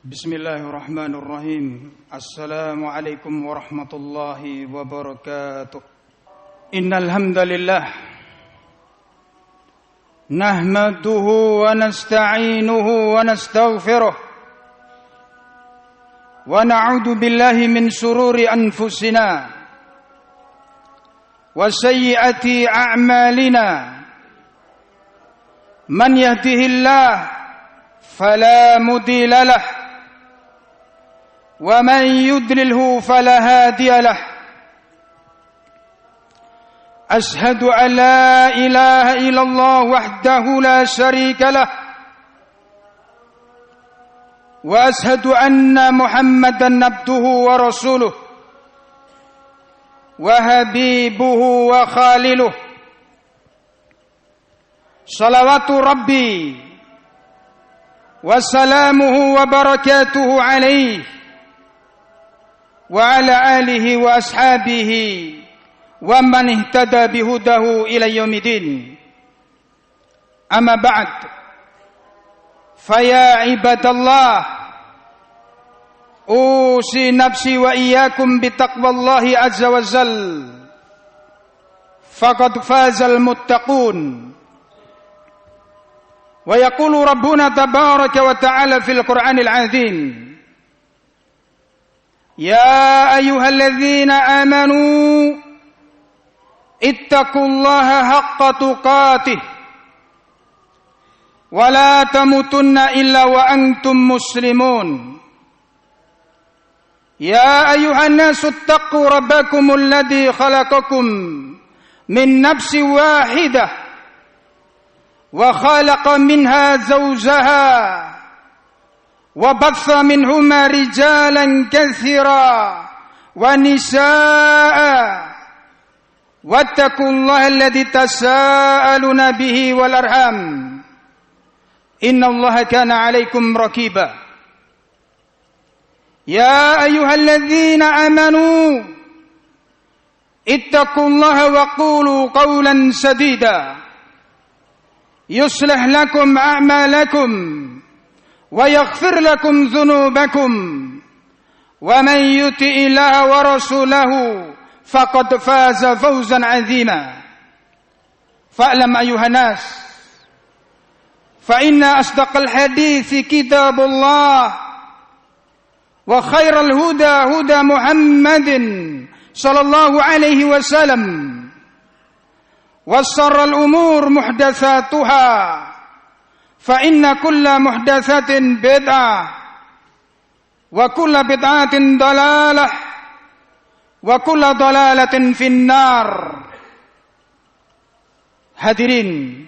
Bismillahirrahmanirrahim. Assalamualaikum warahmatullahi wabarakatuh. Innal hamdalillah nahmaduhu wa nasta'inuhu wa nastaghfiruh wa na'udzu billahi min shururi anfusina wa sayyiati a'malina. Man yahdihillah fala mudilla lahu wa man yudlilhu fala hadiya lahu. Ashhadu an la ilaha illallah wahdahu la syarika lah wa ashhadu anna Muhammadan abduhu wa rasuluh wa habibuhu wa khaliluh. Salawatu Rabbi wa salamuhu wa barakatuhu alaihi wa ala alihi wa ashabihi wa man ihtada bihudahu ila yaumidin. Amma ba'd, faya ibadallah, usi nafsi wa iyyakum bitaqwallahi azza wa jal, faqad fazal muttaqun. Wa yaqulu rabbuna tabaraka wa ta'ala fil Qur'anil azim, ya ayyuhalladzina amanu ittaqullaha haqqa tuqatih wa la tamutunna illa wa antum muslimun. Ya ayyuhan nasu ittaqu rabbakumul ladzi khalaqakum min nafsin wahidah wa khalaqa minha zawjaha wa batha minhuma rijalan katsira wa nisaa wattaqullaha alladzi tasaaluna bihi wal arham innallaha kana 'alaikum raqiba. Ya ayyuhalladzina amanu ittaqullaha wa qulu qawlan sadida yuslih lakum a'malakum wa yaghfir lakum dhunubakum wa man yuti'illaha wa rasulahu faqad faza fawzan 'azima. Fa'lam ayyuhan nas, fa inna asdaqal hadithi kitabullah wa khairal huda huda Muhammadin sallallahu alaihi wasallam wa sharral umur muhdatsatuha fa inna kulla muhdatsatin bid'ah wa kulla bid'atin dalalah wa kulla dalalatin finnar. Hadirin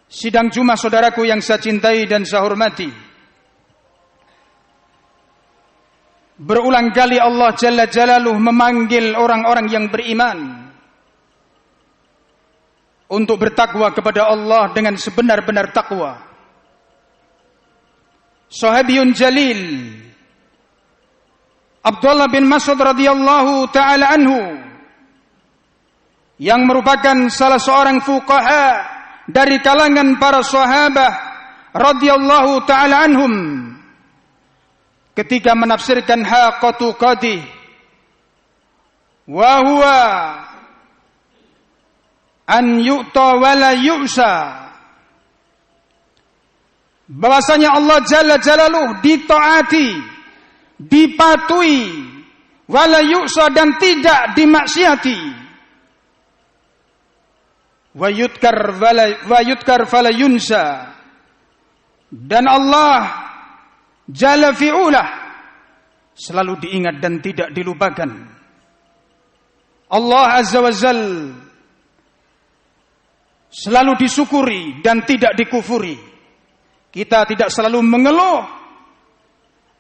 sidang Jumat saudaraku yang saya cintai dan saya hormati, berulang kali Allah Jalla Jalaluh memanggil orang-orang yang beriman untuk bertakwa kepada Allah dengan sebenar-benar takwa. Sahabiyun jalil Abdullah bin Mas'ud radhiyallahu taala anhu, yang merupakan salah seorang fuqaha dari kalangan para sahabat radhiyallahu taala anhum, ketika menafsirkan haqqatu qadih wa huwa an yu'ta wa la yu'sa, bahwasanya Allah Jalla Jalaluh ditaati, dipatuhi, wala yu'sa dan tidak dimaksiati, wa yudkar fala yunsa, dan Allah Jalla fi'ulah selalu diingat dan tidak dilupakan. Allah Azza wa Jal selalu disyukuri dan tidak dikufuri. Kita tidak selalu mengeluh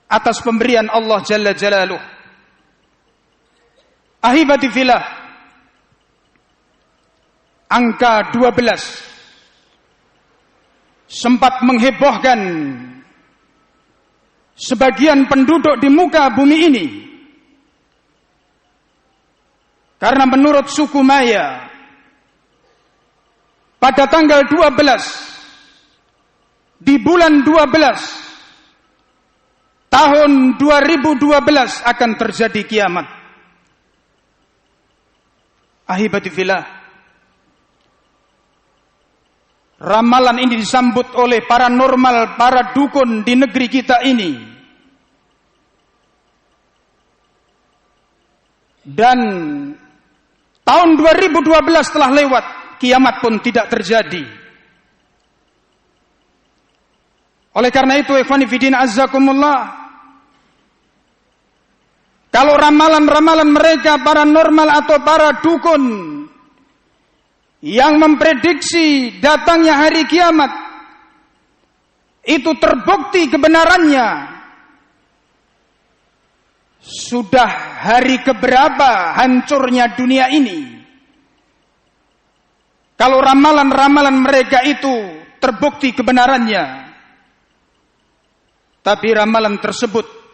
atas pemberian Allah Jalla Jalaluh. Ahibati fillah, angka 12 sempat menghebohkan sebagian penduduk di muka bumi ini, karena menurut suku Maya pada tanggal 12 di bulan 12 tahun 2012 akan terjadi kiamat. Ahibati fillah, ramalan ini disambut oleh paranormal, para dukun di negeri kita ini. Dan tahun 2012 telah lewat, kiamat pun tidak terjadi. Oleh karena itu, ikhwani fiddin azzakumullah, kalau ramalan-ramalan mereka paranormal atau para dukun yang memprediksi datangnya hari kiamat itu terbukti kebenarannya, sudah hari keberapa hancurnya dunia ini? Kalau ramalan-ramalan mereka itu terbukti kebenarannya, tapi ramalan tersebut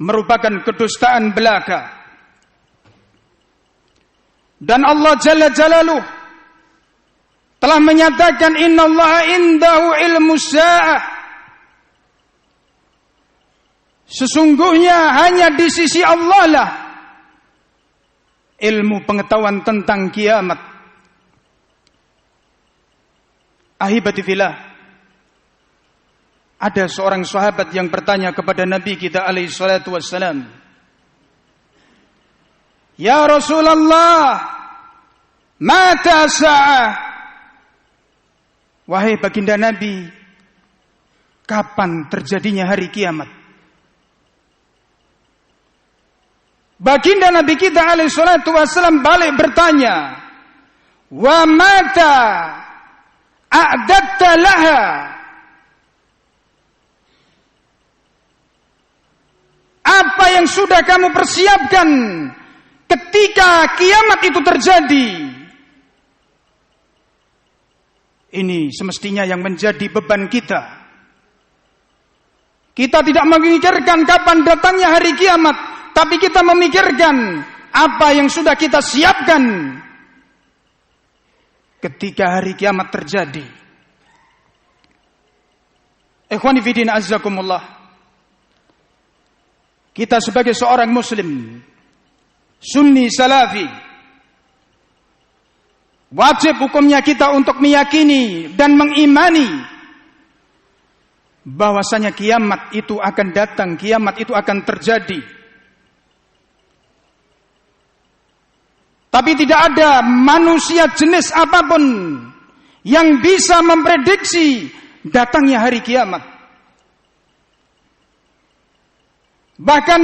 merupakan kedustaan belaka. Dan Allah Jalla Jalaluh telah menyatakan, innallaha indahu ilmus sa'ah, sesungguhnya hanya di sisi Allah lah ilmu pengetahuan tentang kiamat. Ahibati fillah, ada seorang sahabat yang bertanya kepada Nabi kita alaihi salatu wassalam, ya Rasulullah, mata sa'ah? Wahai baginda Nabi, kapan terjadinya hari kiamat? Baginda Nabi kita alaihi salatu wassalam balik bertanya, wa mata a'datta laha? Apa yang sudah kamu persiapkan ketika kiamat itu terjadi? Ini semestinya yang menjadi beban kita. Kita tidak memikirkan kapan datangnya hari kiamat, tapi kita memikirkan apa yang sudah kita siapkan ketika hari kiamat terjadi. Ikhwani fiddin azzakumullah, kita sebagai seorang muslim sunni salafi, wajib hukumnya kita untuk meyakini dan mengimani bahwasanya kiamat itu akan datang, kiamat itu akan terjadi. Tapi tidak ada manusia jenis apapun yang bisa memprediksi datangnya hari kiamat. Bahkan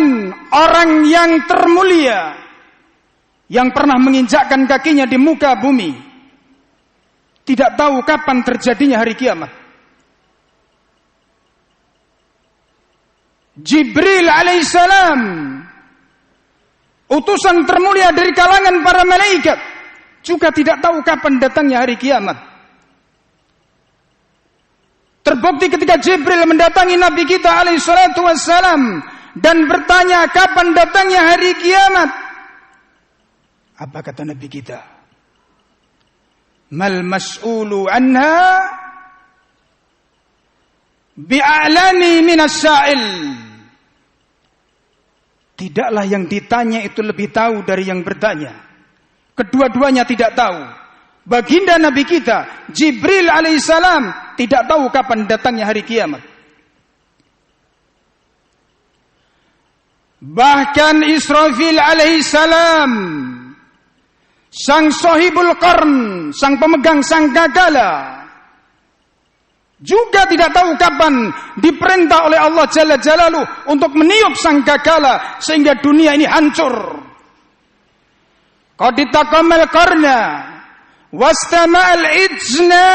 orang yang termulia yang pernah menginjakkan kakinya di muka bumi tidak tahu kapan terjadinya hari kiamat. Jibril alaihissalam, utusan termulia dari kalangan para malaikat, juga tidak tahu kapan datangnya hari kiamat. Terbukti ketika Jibril mendatangi Nabi kita alaihi salatu wassalam dan bertanya kapan datangnya hari kiamat, apa kata Nabi kita? Mal mas'ulu anha bi'alami minas sa'il. Tidaklah yang ditanya itu lebih tahu dari yang bertanya. Kedua-duanya tidak tahu. Baginda Nabi kita Jibril alaihissalam tidak tahu kapan datangnya hari kiamat. Bahkan Israfil alaihissalam, sang sahibul qarn, sang pemegang sangkakala, juga tidak tahu kapan diperintah oleh Allah Jalla Jalaluh untuk meniup sangkakala sehingga dunia ini hancur. Qad taqamal qarna wastama'al ijna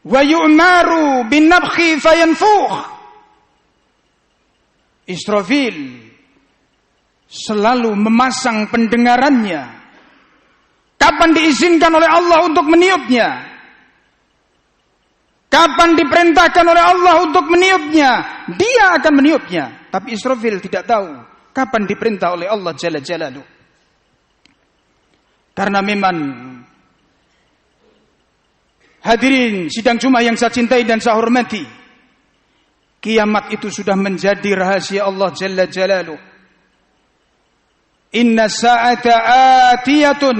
wa yu'maru bin nabkhi fayanfukh. Israfil selalu memasang pendengarannya. Kapan diizinkan oleh Allah untuk meniupnya? Kapan diperintahkan oleh Allah untuk meniupnya? Dia akan meniupnya. Tapi Israfil tidak tahu kapan diperintah oleh Allah Jalla Jalaluh. Karena memang, hadirin sidang Jumat yang saya cintai dan saya hormati, kiamat itu sudah menjadi rahasia Allah Jalla Jalaluh. Inna sa'ata atiyatun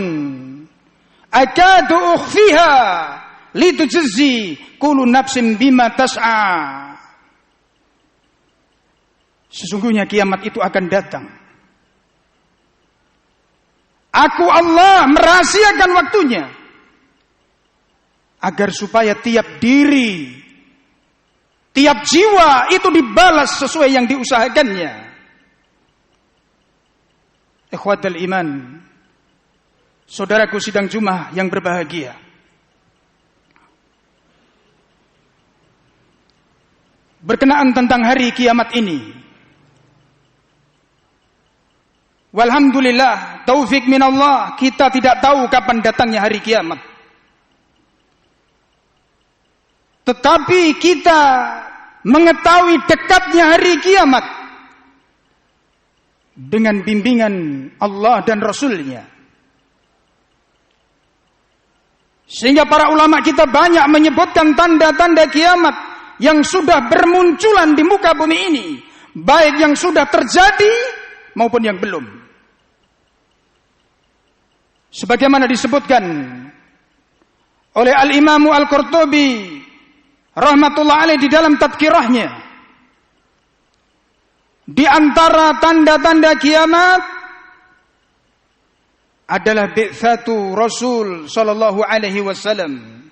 akadu ukhfiha litujzi kullu nafsin bima tas'a. Sesungguhnya kiamat itu akan datang. Aku Allah merahasiakan waktunya agar supaya tiap diri, tiap jiwa itu dibalas sesuai yang diusahakannya. Ikhwatal iman, saudaraku sidang Jumat yang berbahagia. Berkenaan tentang hari kiamat ini, walhamdulillah, taufik minallah, kita tidak tahu kapan datangnya hari kiamat. Tetapi kita mengetahui dekatnya hari kiamat dengan bimbingan Allah dan Rasul-Nya. Sehingga para ulama kita banyak menyebutkan tanda-tanda kiamat yang sudah bermunculan di muka bumi ini, baik yang sudah terjadi maupun yang belum. Sebagaimana disebutkan oleh Al-Imam Al-Qurtubi rahmatullah alaih di dalam tadkirahnya, di antara tanda-tanda kiamat adalah bi'tsatu Rasul sallallahu alaihi wasallam.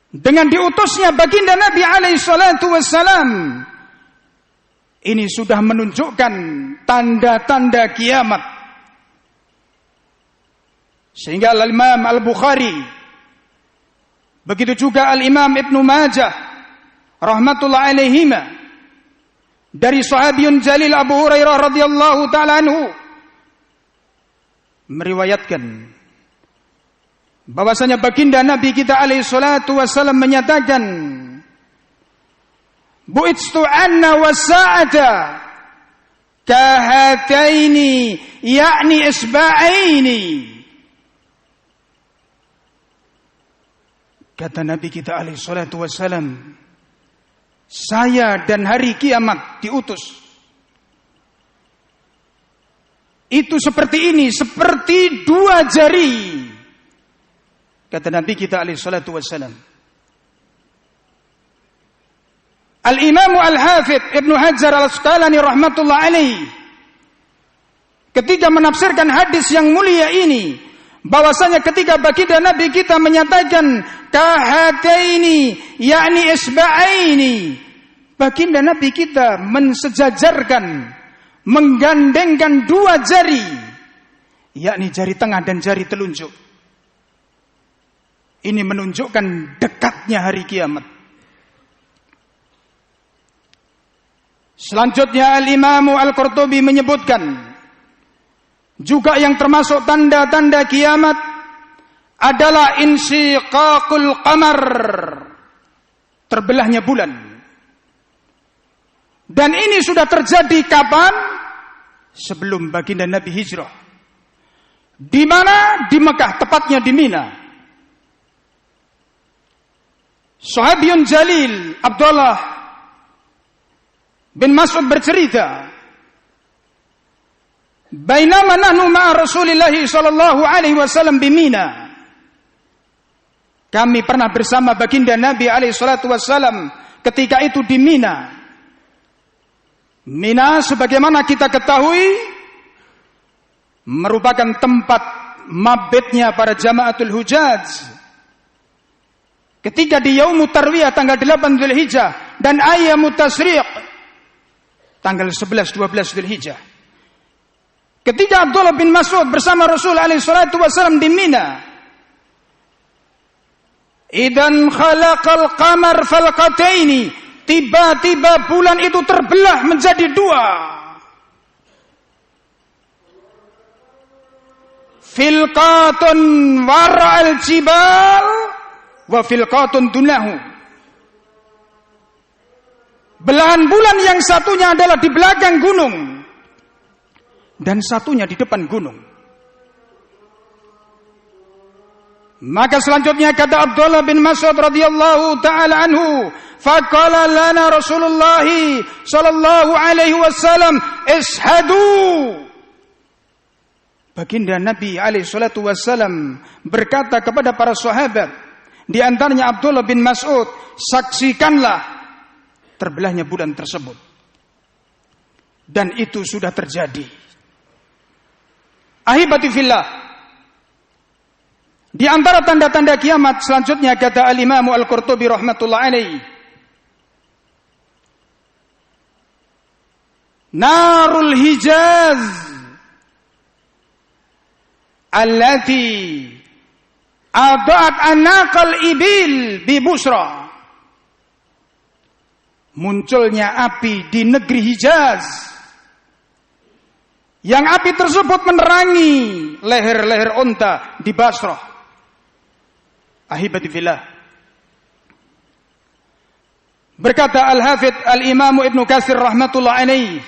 Dengan diutusnya baginda Nabi alaihi salatu wasallam, ini sudah menunjukkan tanda-tanda kiamat. Sehingga Al-Imam Al-Bukhari, begitu juga Al-Imam Ibnu Majah rahmatullah alaihima, dari sahabiyun jalil Abu Hurairah radhiyallahu ta'ala anhu, meriwayatkan bahwasanya baginda Nabi kita alaihi salatu wasallam menyatakan, bu'itstu anna wasa'ata kahataini yakni isba'aini. Kata Nabi kita alaihi salatu wasallam, saya dan hari kiamat diutus itu seperti ini, seperti dua jari. Kata Nabi kita alaihi salatu wassalam. Al-Imam Al-Hafidh Ibnu Hajar Al-Asqalani rahmatullah alaihi, ketika menafsirkan hadis yang mulia ini, bahwasanya ketika baginda Nabi kita menyatakan kahataini yakni isba'aini, baginda Nabi kita mensejajarkan, menggandengkan dua jari, yakni jari tengah dan jari telunjuk. Ini menunjukkan dekatnya hari kiamat. Selanjutnya Al-Imam Al-Qurtubi menyebutkan juga yang termasuk tanda-tanda kiamat adalah insyiqaqul qamar, terbelahnya bulan. Dan ini sudah terjadi kapan? Sebelum baginda Nabi hijrah. Di mana? Di Mekah, tepatnya di Mina. Sahabiyun jalil Abdullah bin Mas'ud bercerita, bainama nahnu ma'a Rasulillah sallallahu alaihi wasallam bi Mina. Kami pernah bersama baginda Nabi alaihi salatu wasallam ketika itu di Mina. Mina sebagaimana kita ketahui merupakan tempat mabitnya para jamaatul hujaj. Ketika di Yaumut Tarwiyah tanggal 8 Dzulhijjah dan Ayyamut Tasyriq tanggal 11 12 Dzulhijjah. Ketika Abdullah bin Mas'ud bersama Rasul alaihi salatu wasallam di Mina, idan khalaqal qamar falqataini, tiba-tiba bulan itu terbelah menjadi dua. Filqatun wara'al jibal wa filqatun dunahu. Belahan bulan yang satunya adalah di belakang gunung dan satunya di depan gunung. Maka selanjutnya kata Abdullah bin Mas'ud radhiyallahu taala anhu, faqala lana Rasulullah sallallahu alaihi wasallam ishadu. Baginda Nabi alaihi salatu wasallam berkata kepada para sahabat, di antaranya Abdullah bin Mas'ud, saksikanlah terbelahnya bulan tersebut. Dan itu sudah terjadi. Ahibati fillah, di antara tanda-tanda kiamat selanjutnya kata Al-Imam Al-Qurtubi rahmatullah alaihi, Narul Hijaz allati adaat anaqal ibil bi Busra. Munculnya api di negeri Hijaz, yang api tersebut menerangi leher-leher unta di Basrah. Ahibati fillah, berkata Al-Hafidh Al-Imam Ibnu Katsir rahmatullah alaihi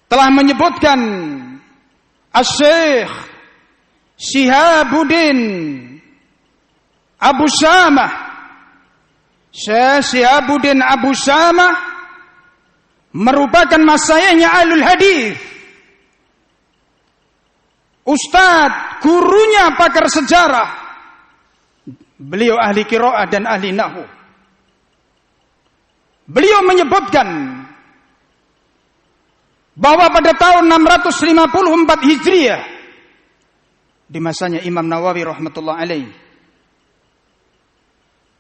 telah menyebutkan Asy-Syaikh Syihabuddin Abu Syamah, Syekh Syihabuddin Abu Syamah merupakan masyaykhnya Ahlul Hadis, ustadz, gurunya pakar sejarah. Beliau ahli qiraah dan ahli nahwu. Beliau menyebutkan bahwa pada tahun 654 Hijriah, di masanya Imam Nawawi rahmatullah alaihi,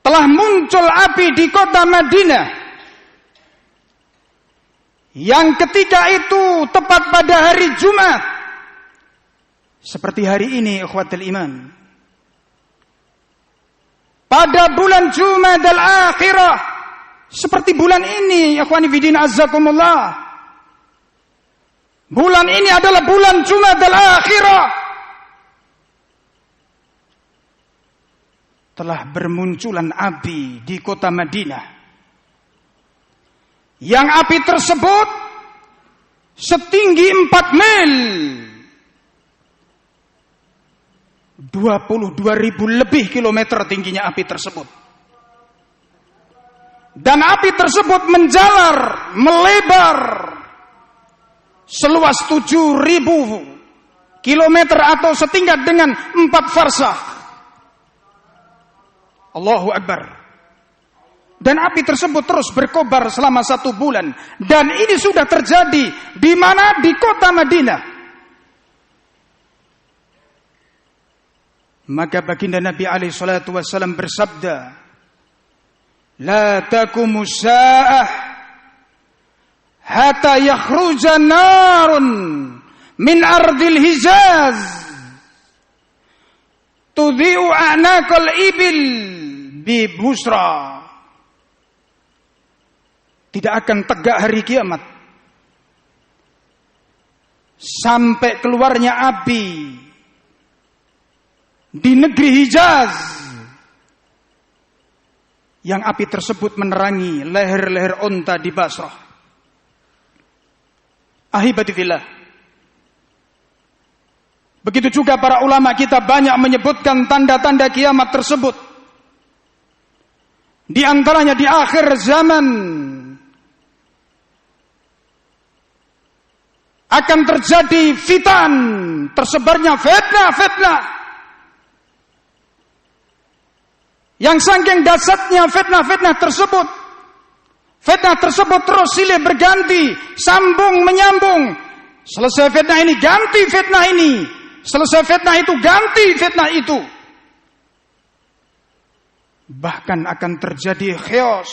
telah muncul api di kota Madinah, yang ketika itu tepat pada hari Jumat, seperti hari ini ikhwatul iman, pada bulan Jumadal Akhirah, seperti bulan ini ikhwani fiddin azzakumullah, bulan ini adalah bulan Jumadal Akhirah, telah bermunculan api di kota Madinah, yang api tersebut setinggi 4 mil, 22.000 lebih kilometer tingginya api tersebut. Dan api tersebut menjalar, melebar seluas 7.000 kilometer atau setingkat dengan 4 farsah. Allahu Akbar. Dan api tersebut terus berkobar selama 1 bulan. Dan ini sudah terjadi di mana? Di kota Madinah. Maka baginda Nabi alaihi salatu wasallam bersabda, la taqumu sa'ah hatta yakhruja narun min ardil Hijaz tudhi'u a'naqal ibil bi Busra. Tidak akan tegak hari kiamat sampai keluarnya api di negeri Hijaz, yang api tersebut menerangi leher-leher unta di Basrah. Ahibati fillah, begitu juga para ulama kita banyak menyebutkan tanda-tanda kiamat tersebut. Di antaranya di akhir zaman akan terjadi fitan, tersebarnya fitnah-fitnah, yang saking dahsyatnya fitnah-fitnah tersebut, fitnah tersebut terus silih berganti, sambung menyambung. Selesai fitnah ini ganti fitnah ini, selesai fitnah itu ganti fitnah itu. Bahkan akan terjadi chaos,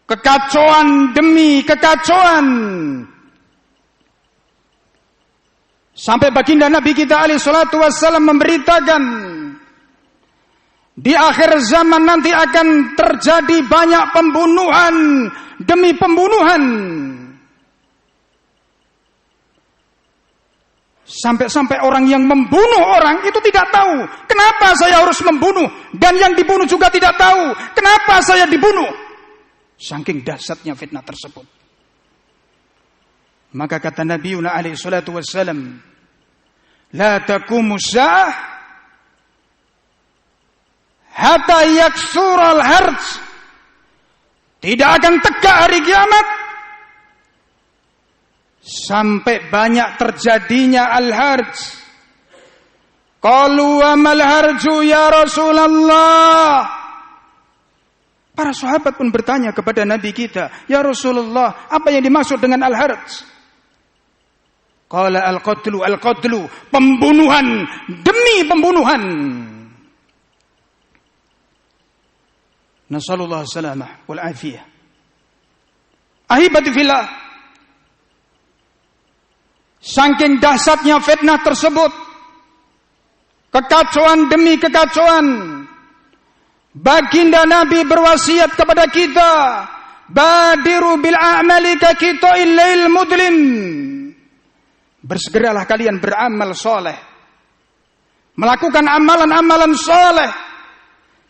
kekacauan demi kekacauan, sampai baginda Nabi kita alaihi salatu wassalam memberitakan, di akhir zaman nanti akan terjadi banyak pembunuhan demi pembunuhan. Sampai-sampai orang yang membunuh orang itu tidak tahu kenapa saya harus membunuh, dan yang dibunuh juga tidak tahu kenapa saya dibunuh. Saking dahsyatnya fitnah tersebut. Maka kata Nabi alaihi salatu wassalam, La taqumu sa'ah hatta yaksural harj. Tidak akan tegak hari kiamat sampai banyak terjadinya al-harj. Qalu wa mal harju ya Rasulullah. Para sahabat pun bertanya kepada Nabi kita, ya Rasulullah, apa yang dimaksud dengan al-harj? Qala al-qatlu, pembunuhan demi pembunuhan. Nasallallahu salamah wal afiyah. Ahibati fillah, saking dahsyatnya fitnah tersebut, kekacauan demi kekacauan, baginda Nabi berwasiat kepada kita, badiru bil a'mali ka qita'il lail mudlim. Bersegeralah kalian beramal soleh, melakukan amalan-amalan soleh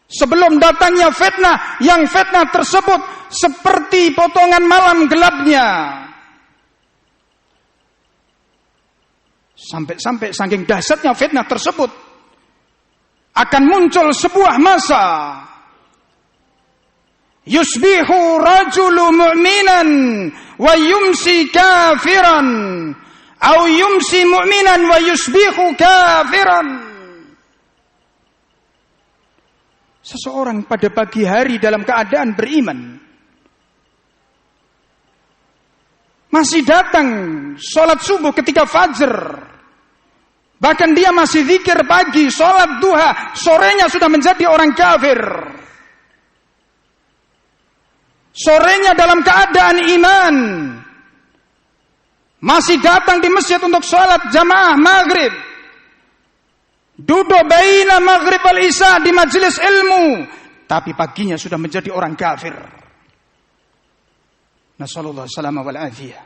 sebelum datangnya fitnah, yang fitnah tersebut seperti potongan malam gelapnya. Sampai saking dahsyatnya fitnah tersebut, akan muncul sebuah masa, yusbihu rajulu mu'minan wa yumsi kafiran, au yumsi mu'minan wa yusbihu kafiran. Seseorang pada pagi hari dalam keadaan beriman, masih datang sholat subuh ketika fajar, bahkan dia masih zikir pagi, sholat duha, sorenya sudah menjadi orang kafir. Sorenya dalam keadaan iman, masih datang di masjid untuk sholat jamaah maghrib, duduk baina maghrib wal isya di majelis ilmu, tapi paginya sudah menjadi orang kafir. Nasallallahu salamah wal afiyah.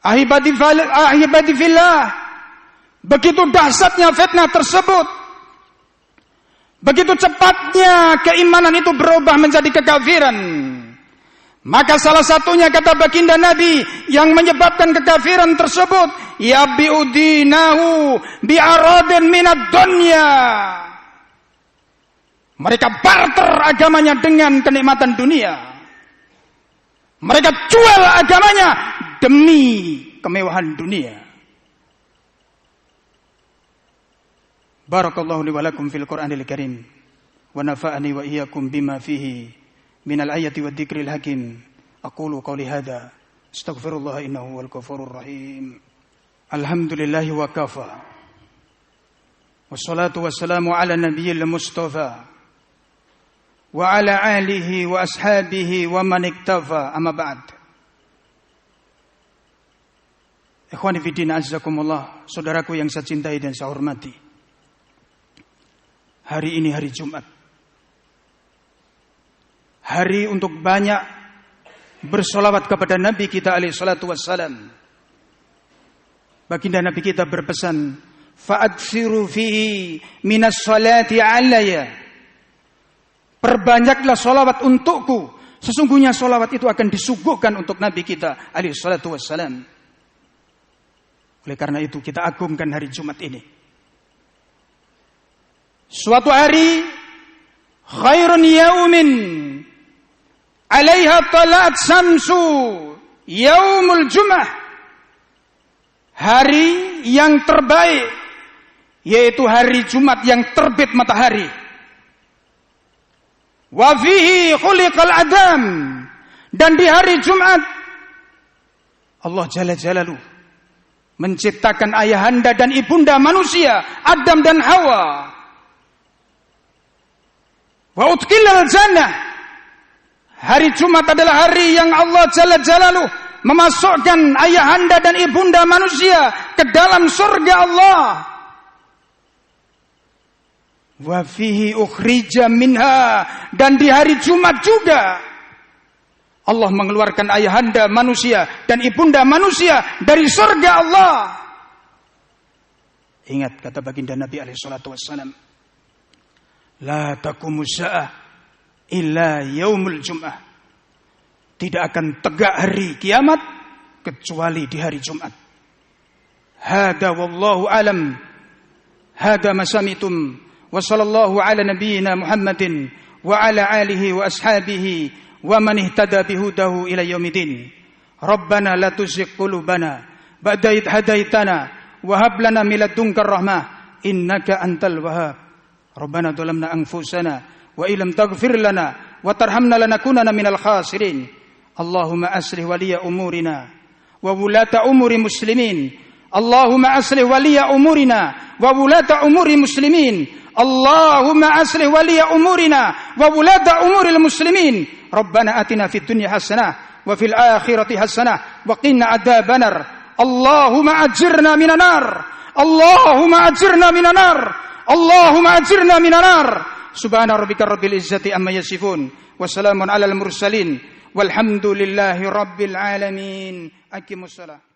Ahibati fillah, begitu dahsyatnya fitnah tersebut, begitu cepatnya keimanan itu berubah menjadi kekafiran. Maka salah satunya kata baginda Nabi yang menyebabkan kekafiran tersebut, yabi'udinahu bi'aradin minad dunya. Mereka barter agamanya dengan kenikmatan dunia. Mereka jual agamanya demi kemewahan dunia. Barakallahu li wa lakum fil Qur'anil Karim wa nafa'ani wa iyyakum bima fihi minal ayati wad dzikril hakim. Aqulu qawli hadza astaghfirullah innahu wal ghafurur rahim. Alhamdulillahi wa kafa. Wassalatu wassalamu ala nabiyil mustafa wa ala alihi wa ashabihi wa man iktafa, amma ba'd. Ikhwani fi din azzakumullah, saudaraku yang saya cintai dan saya hormati. Hari ini hari Jumat, hari untuk banyak bersolawat kepada Nabi kita alaihi salatu wassalam. Baginda Nabi kita berpesan, fa'adfiru fihi minas salati alayya. Perbanyaklah solawat untukku. Sesungguhnya solawat itu akan disuguhkan untuk Nabi kita alaihi salatu wassalam. Oleh karena itu kita agungkan hari Jumat ini. Suatu hari khairun yaumin alaiha talat samsu yaumul jum'ah. Hari yang terbaik yaitu hari Jumat yang terbit matahari. Wa fihi khuliqal adam, dan di hari Jumat Allah Jalla Jalaluhu menciptakan ayahanda dan ibunda manusia, Adam dan Hawa. Wa udkhilal jannah. Hari Jumat adalah hari yang Allah Jalla Jalaluhu memasukkan ayahanda dan ibunda manusia ke dalam surga Allah. Wa fihi ukhrija minha, dan di hari Jumat juga Allah mengeluarkan ayahanda manusia dan ibunda manusia dari surga Allah. Ingat kata baginda Nabi alaihi salatu wassalam, la taqumu sa'ah illa yaumul jum'ah. Tidak akan tegak hari kiamat kecuali di hari Jumat. Hada wallahu alam. Hada ma sami'tum. Wa sallallahu ala nabiyyina Muhammadin wa ala alihi wa ashabihi wa man ihtada bihudahu ila yaumidin. Rabbana la tuzigh qulubana ba'da idh hadaitana wa hab lana min ladunka rahmah innaka antal wahhab. Rabbana dhalamna anfusana wa illam taghfir lana wa tarhamna lanakunanna minal khasirin. Allahumma aslih waliya umurina wa wulata umuri muslimin. Allahumma aslih waliya umurina wa wulata umuri muslimin. Allahumma aslih waliya umurina wa wulata umuril muslimin. Rabbana atina fid dunya hasanah wa fil akhirati hasanah wa qina adzabannar. Allahumma ajirna minan nar. Allahumma ajirna minan nar. Allahumma ajirna minan nar. Subhana rabbika rabbil izzati amma yasifun wa salamun alal mursalin walhamdulillahi rabbil alamin. Aqimussalah.